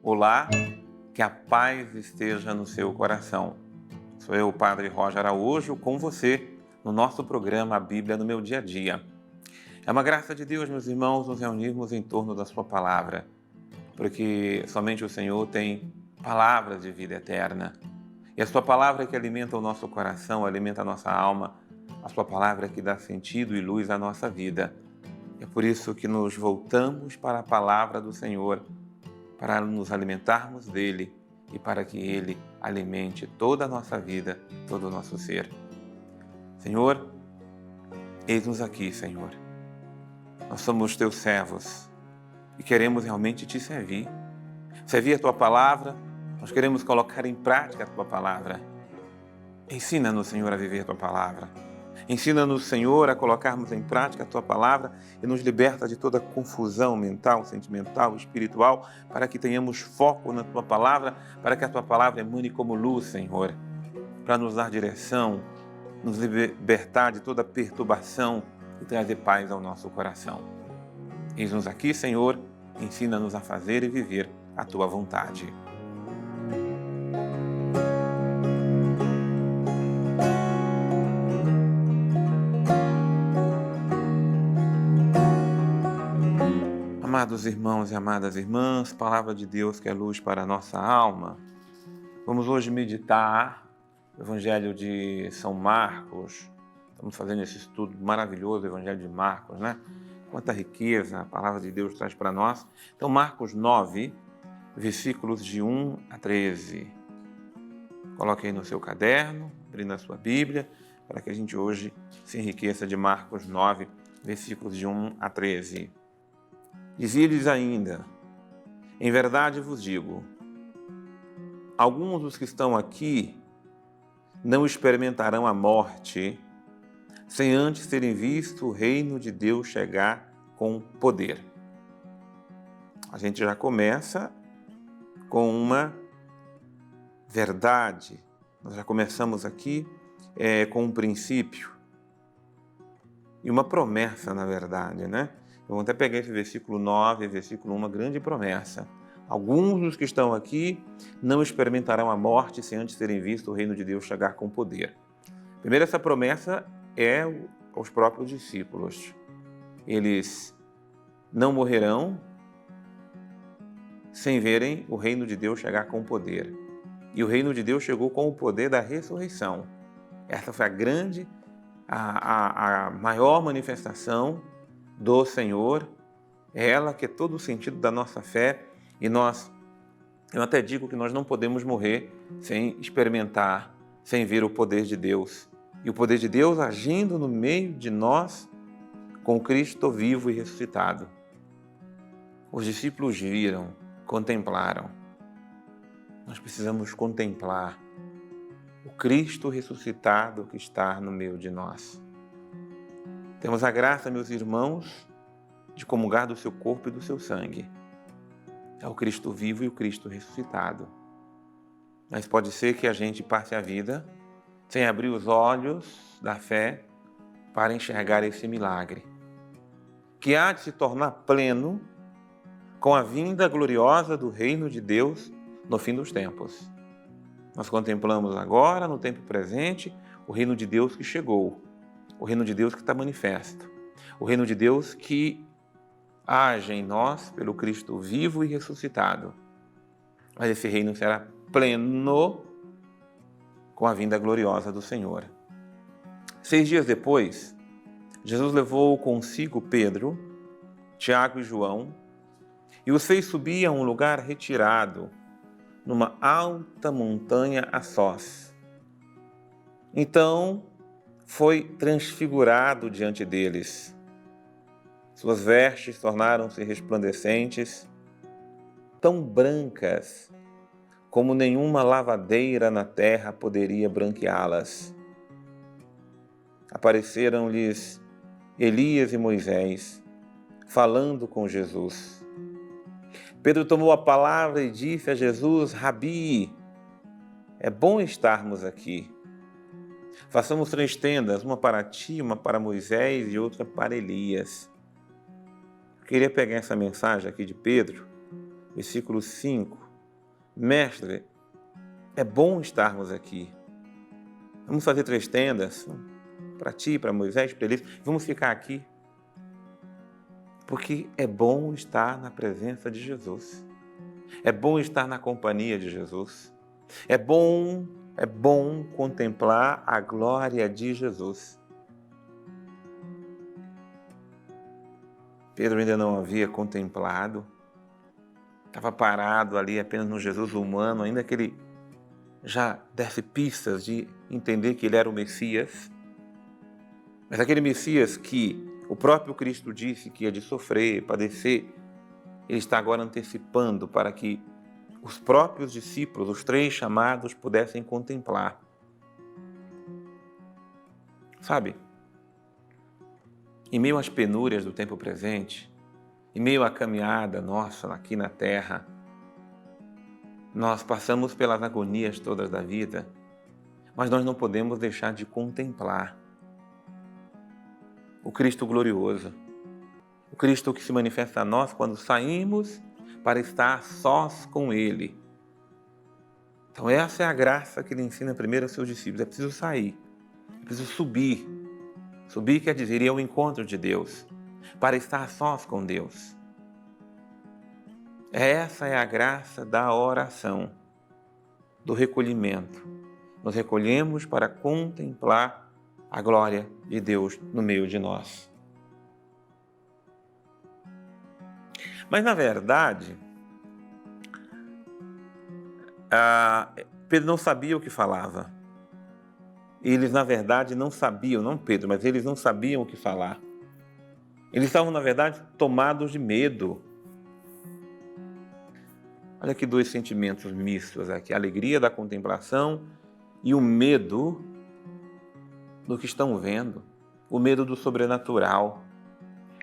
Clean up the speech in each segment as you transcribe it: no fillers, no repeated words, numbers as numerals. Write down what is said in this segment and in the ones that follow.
Olá, que a paz esteja no seu coração. Sou eu, o Padre Roger Araújo, com você no nosso programa A Bíblia no Meu Dia a Dia. É uma graça de Deus, meus irmãos, nos reunirmos em torno da sua palavra, porque somente o Senhor tem palavras de vida eterna. E a sua palavra é que alimenta o nosso coração, alimenta a nossa alma, a sua palavra é que dá sentido e luz à nossa vida. É por isso que nos voltamos para a palavra do Senhor, para nos alimentarmos dele e para que ele alimente toda a nossa vida, todo o nosso ser. Senhor, eis-nos aqui, Senhor. Nós somos teus servos e queremos realmente te servir. Servir a tua palavra, nós queremos colocar em prática a tua palavra. Ensina-nos, Senhor, a viver a tua palavra. Ensina-nos, Senhor, a colocarmos em prática a tua palavra e nos liberta de toda confusão mental, sentimental, espiritual, para que tenhamos foco na tua palavra, para que a tua palavra emane como luz, Senhor, para nos dar direção, nos libertar de toda perturbação e trazer paz ao nosso coração. Eis-nos aqui, Senhor, ensina-nos a fazer e viver a tua vontade. Amados irmãos e amadas irmãs, palavra de Deus que é luz para a nossa alma. Vamos hoje meditar o Evangelho de São Marcos. Estamos fazendo esse estudo maravilhoso do Evangelho de Marcos, né? Quanta riqueza a palavra de Deus traz para nós. Então, Marcos 9, versículos de 1 a 13. Coloque aí no seu caderno, abrindo a sua Bíblia, para que a gente hoje se enriqueça de Marcos 9, versículos de 1 a 13. Dizia-lhes ainda: em verdade vos digo, alguns dos que estão aqui não experimentarão a morte sem antes terem visto o reino de Deus chegar com poder. A gente já começa com uma verdade. Nós já começamos aqui com um princípio e uma promessa, na verdade, né? Eu vou até pegar esse versículo 9, versículo 1, uma grande promessa. Alguns dos que estão aqui não experimentarão a morte sem antes terem visto o reino de Deus chegar com poder. Primeiro, essa promessa é aos próprios discípulos. Eles não morrerão sem verem o reino de Deus chegar com poder. E o reino de Deus chegou com o poder da ressurreição. Essa foi a maior manifestação do Senhor, é ela que é todo o sentido da nossa fé, e eu até digo que nós não podemos morrer sem experimentar, sem ver o poder de Deus. E o poder de Deus agindo no meio de nós, com Cristo vivo e ressuscitado. Os discípulos viram, contemplaram. Nós precisamos contemplar o Cristo ressuscitado que está no meio de nós. Temos a graça, meus irmãos, de comungar do seu corpo e do seu sangue. É o Cristo vivo e o Cristo ressuscitado. Mas pode ser que a gente passe a vida sem abrir os olhos da fé para enxergar esse milagre, que há de se tornar pleno com a vinda gloriosa do reino de Deus no fim dos tempos. Nós contemplamos agora, no tempo presente, o reino de Deus que chegou, o reino de Deus que está manifesto, o reino de Deus que age em nós pelo Cristo vivo e ressuscitado. Mas esse reino será pleno com a vinda gloriosa do Senhor. 6 dias depois, Jesus levou consigo Pedro, Tiago e João e os fez subir a um lugar retirado, numa alta montanha a sós. Então foi transfigurado diante deles. Suas vestes tornaram-se resplandecentes, tão brancas como nenhuma lavadeira na terra poderia branqueá-las. Apareceram-lhes Elias e Moisés, falando com Jesus. Pedro tomou a palavra e disse a Jesus: Rabi, é bom estarmos aqui. Façamos 3 tendas, uma para ti, uma para Moisés e outra para Elias. Eu queria pegar essa mensagem aqui de Pedro, versículo 5, Mestre, é bom estarmos aqui. Vamos fazer 3 tendas para ti, para Moisés, para Elias. Vamos ficar aqui. Porque é bom estar na presença de Jesus. É bom estar na companhia de Jesus. É bom contemplar a glória de Jesus. Pedro ainda não havia contemplado. Estava parado ali apenas no Jesus humano, ainda que ele já desse pistas de entender que ele era o Messias. Mas aquele Messias que o próprio Cristo disse que ia de sofrer, padecer, ele está agora antecipando para que os próprios discípulos, os 3 chamados, pudessem contemplar. Sabe, em meio às penúrias do tempo presente, em meio à caminhada nossa aqui na Terra, nós passamos pelas agonias todas da vida, mas nós não podemos deixar de contemplar o Cristo glorioso, o Cristo que se manifesta a nós quando saímos para estar sós com Ele. Então essa é a graça que Ele ensina primeiro aos seus discípulos. É preciso sair, é preciso subir. Subir quer dizer ir ao encontro de Deus, para estar sós com Deus. Essa é a graça da oração, do recolhimento. Nos recolhemos para contemplar a glória de Deus no meio de nós. Mas, na verdade, Pedro não sabia o que falava. Eles, na verdade, não sabiam, não Pedro, mas eles não sabiam o que falar. Eles estavam, na verdade, tomados de medo. Olha que 2 sentimentos mistos aqui, a alegria da contemplação e o medo do que estão vendo, o medo do sobrenatural.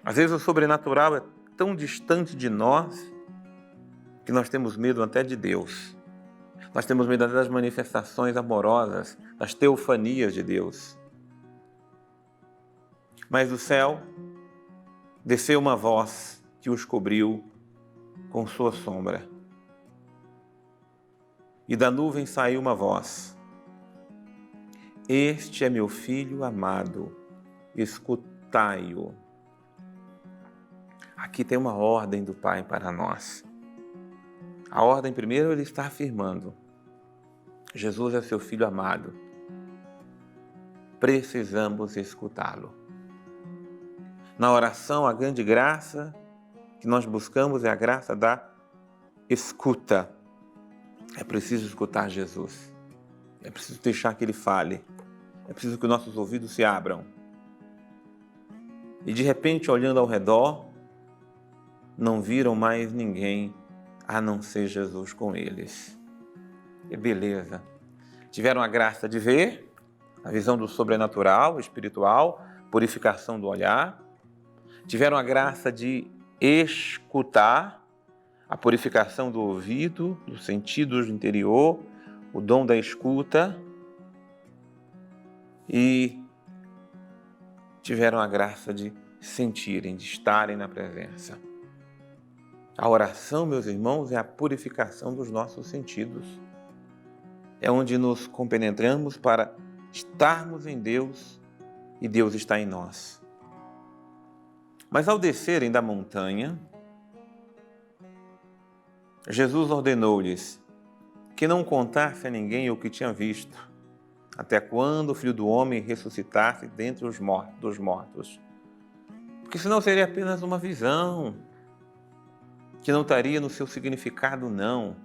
Às vezes o sobrenatural é tão distante de nós que nós temos medo até de Deus. Nós temos medo das manifestações amorosas, das teofanias de Deus. Mas do céu desceu uma voz que os cobriu com sua sombra. E da nuvem saiu uma voz: Este é meu filho amado, escutai-o. Aqui tem uma ordem do Pai para nós. A ordem, primeiro, ele está afirmando: Jesus é seu filho amado. Precisamos escutá-lo. Na oração, a grande graça que nós buscamos é a graça da escuta. É preciso escutar Jesus. É preciso deixar que Ele fale. É preciso que nossos ouvidos se abram. E de repente, olhando ao redor, não viram mais ninguém a não ser Jesus com eles. Que beleza! Tiveram a graça de ver, a visão do sobrenatural, espiritual, purificação do olhar. Tiveram a graça de escutar, a purificação do ouvido, dos sentidos do interior, o dom da escuta. E tiveram a graça de sentirem, de estarem na presença. A oração, meus irmãos, é a purificação dos nossos sentidos. É onde nos compenetramos para estarmos em Deus e Deus está em nós. Mas ao descerem da montanha, Jesus ordenou-lhes que não contasse a ninguém o que tinha visto, até quando o Filho do Homem ressuscitasse dentre os mortos. Porque senão seria apenas uma visão, que não estaria no seu significado, não.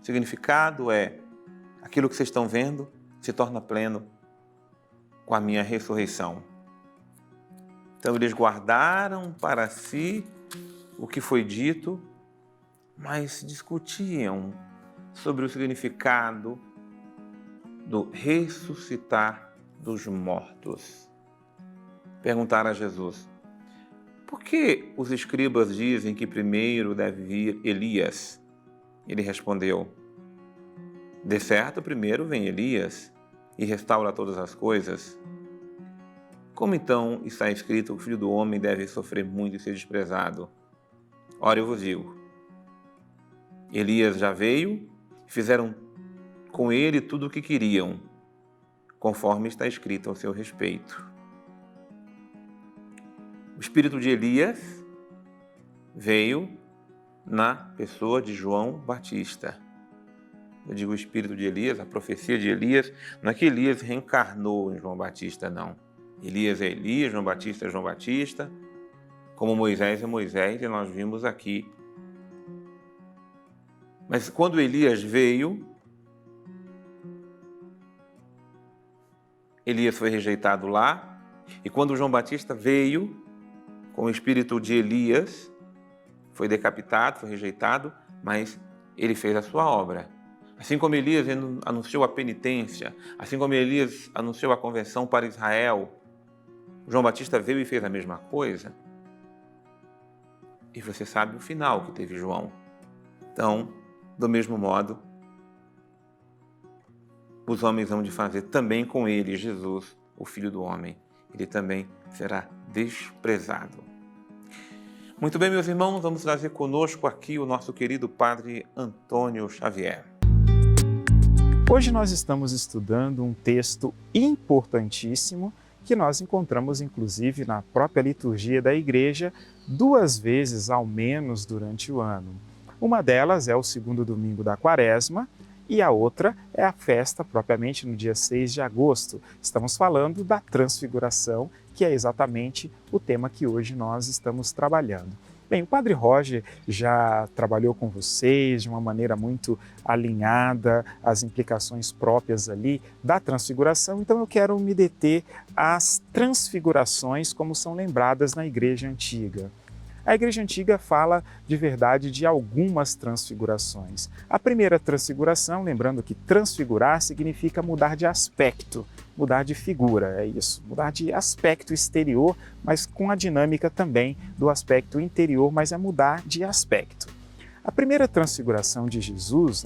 O significado é aquilo que vocês estão vendo se torna pleno com a minha ressurreição. Então eles guardaram para si o que foi dito, mas discutiam sobre o significado do ressuscitar dos mortos. Perguntaram a Jesus: por que os escribas dizem que primeiro deve vir Elias? Ele respondeu: de certo, primeiro vem Elias e restaura todas as coisas. Como então está escrito que o Filho do Homem deve sofrer muito e ser desprezado? Ora, eu vos digo, Elias já veio, fizeram com ele tudo o que queriam, conforme está escrito ao seu respeito. O espírito de Elias veio na pessoa de João Batista. Eu digo o espírito de Elias, a profecia de Elias, não é que Elias reencarnou em João Batista, não. Elias é Elias, João Batista é João Batista, como Moisés é Moisés, e nós vimos aqui. Mas quando Elias veio, Elias foi rejeitado lá, e quando João Batista veio, com o espírito de Elias, foi decapitado, foi rejeitado, mas ele fez a sua obra. Assim como Elias anunciou a penitência, assim como Elias anunciou a conversão para Israel, João Batista veio e fez a mesma coisa. E você sabe o final que teve João. Então, do mesmo modo, os homens hão de fazer também com ele, Jesus, o Filho do Homem. Ele também será desprezado. Muito bem, meus irmãos, vamos trazer conosco aqui o nosso querido Padre Antônio Xavier. Hoje nós estamos estudando um texto importantíssimo que nós encontramos, inclusive, na própria liturgia da Igreja, 2 vezes ao menos durante o ano. Uma delas é o segundo domingo da Quaresma e a outra é a festa propriamente no dia 6 de agosto. Estamos falando da Transfiguração, que é exatamente o tema que hoje nós estamos trabalhando. Bem, o Padre Roger já trabalhou com vocês de uma maneira muito alinhada, as implicações próprias ali da Transfiguração, então eu quero me deter às transfigurações como são lembradas na Igreja Antiga. A Igreja Antiga fala de verdade de algumas transfigurações. A primeira transfiguração, lembrando que transfigurar significa mudar de aspecto, mudar de figura, é isso, mudar de aspecto exterior, mas com a dinâmica também do aspecto interior, mas é mudar de aspecto. A primeira transfiguração de Jesus,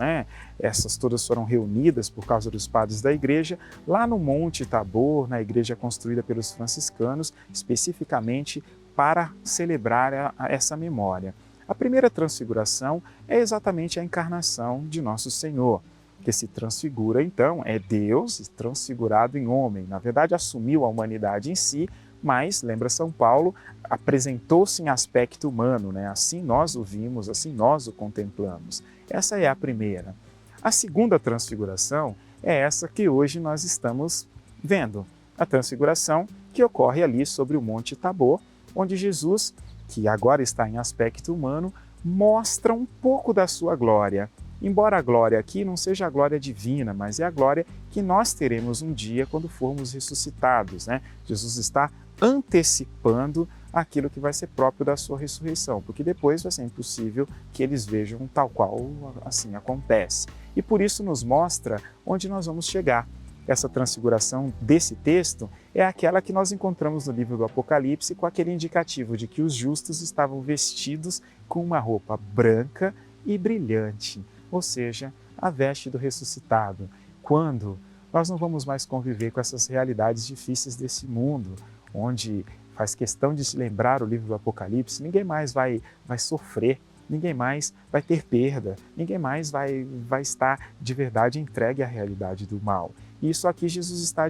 essas todas foram reunidas por causa dos padres da igreja, lá no Monte Tabor, na igreja construída pelos franciscanos, especificamente para celebrar essa memória. A primeira transfiguração é exatamente a encarnação de Nosso Senhor, que se transfigura, então, é Deus transfigurado em homem. Na verdade, assumiu a humanidade em si, mas, lembra São Paulo, apresentou-se em aspecto humano, Assim nós o vimos, assim nós o contemplamos. Essa é a primeira. A segunda transfiguração é essa que hoje nós estamos vendo. A transfiguração que ocorre ali sobre o Monte Tabor, onde Jesus, que agora está em aspecto humano, mostra um pouco da sua glória. Embora a glória aqui não seja a glória divina, mas é a glória que nós teremos um dia quando formos ressuscitados, Jesus está antecipando aquilo que vai ser próprio da sua ressurreição, porque depois vai ser impossível que eles vejam tal qual assim acontece. E por isso nos mostra onde nós vamos chegar. Essa transfiguração desse texto é aquela que nós encontramos no livro do Apocalipse, com aquele indicativo de que os justos estavam vestidos com uma roupa branca e brilhante, ou seja, a veste do ressuscitado. Quando nós não vamos mais conviver com essas realidades difíceis desse mundo, onde faz questão de se lembrar o livro do Apocalipse, ninguém mais vai sofrer, ninguém mais vai ter perda, ninguém mais vai estar de verdade entregue à realidade do mal. E isso aqui Jesus está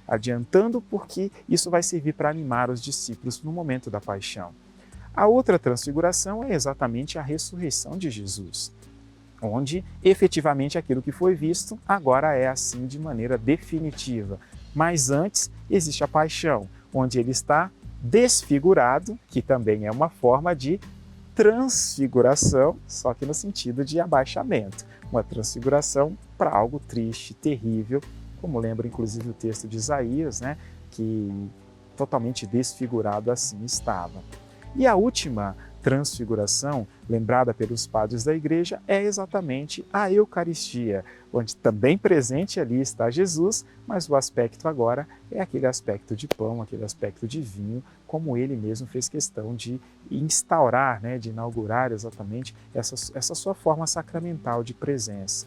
adiantando porque isso vai servir para animar os discípulos no momento da paixão. A outra transfiguração é exatamente a ressurreição de Jesus, onde efetivamente aquilo que foi visto agora é assim de maneira definitiva. Mas antes existe a paixão, onde ele está desfigurado, que também é uma forma de transfiguração, só que no sentido de abaixamento. Uma transfiguração para algo triste, terrível, como lembra inclusive o texto de Isaías, que totalmente desfigurado assim estava. E a última transfiguração, lembrada pelos padres da igreja, é exatamente a Eucaristia, onde também presente ali está Jesus, mas o aspecto agora é aquele aspecto de pão, aquele aspecto de vinho, como ele mesmo fez questão de instaurar, de inaugurar exatamente essa sua forma sacramental de presença.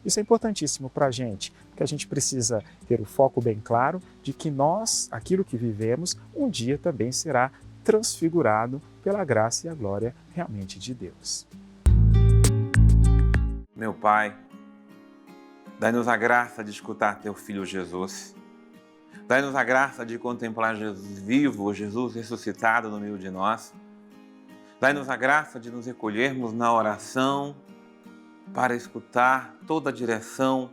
Isso é importantíssimo para a gente, porque a gente precisa ter o foco bem claro de que nós, aquilo que vivemos, um dia também será transfigurado pela graça e a glória realmente de Deus. Meu Pai, dai-nos a graça de escutar Teu Filho Jesus. Dai-nos a graça de contemplar Jesus vivo, Jesus ressuscitado no meio de nós. Dai-nos a graça de nos recolhermos na oração para escutar toda a direção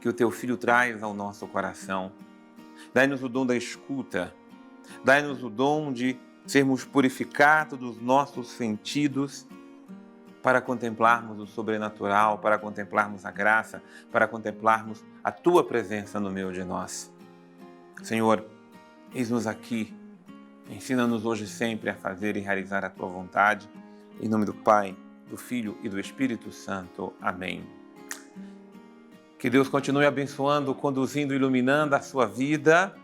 que o Teu Filho traz ao nosso coração. Dai-nos o dom da escuta. Dai-nos o dom de sermos purificados dos nossos sentidos para contemplarmos o sobrenatural, para contemplarmos a graça, para contemplarmos a Tua presença no meio de nós. Senhor, eis-nos aqui. Ensina-nos hoje e sempre a fazer e realizar a Tua vontade. Em nome do Pai, do Filho e do Espírito Santo. Amém. Que Deus continue abençoando, conduzindo e iluminando a sua vida.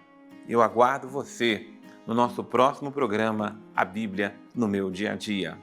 Eu aguardo você no nosso próximo programa, A Bíblia no Meu Dia a Dia.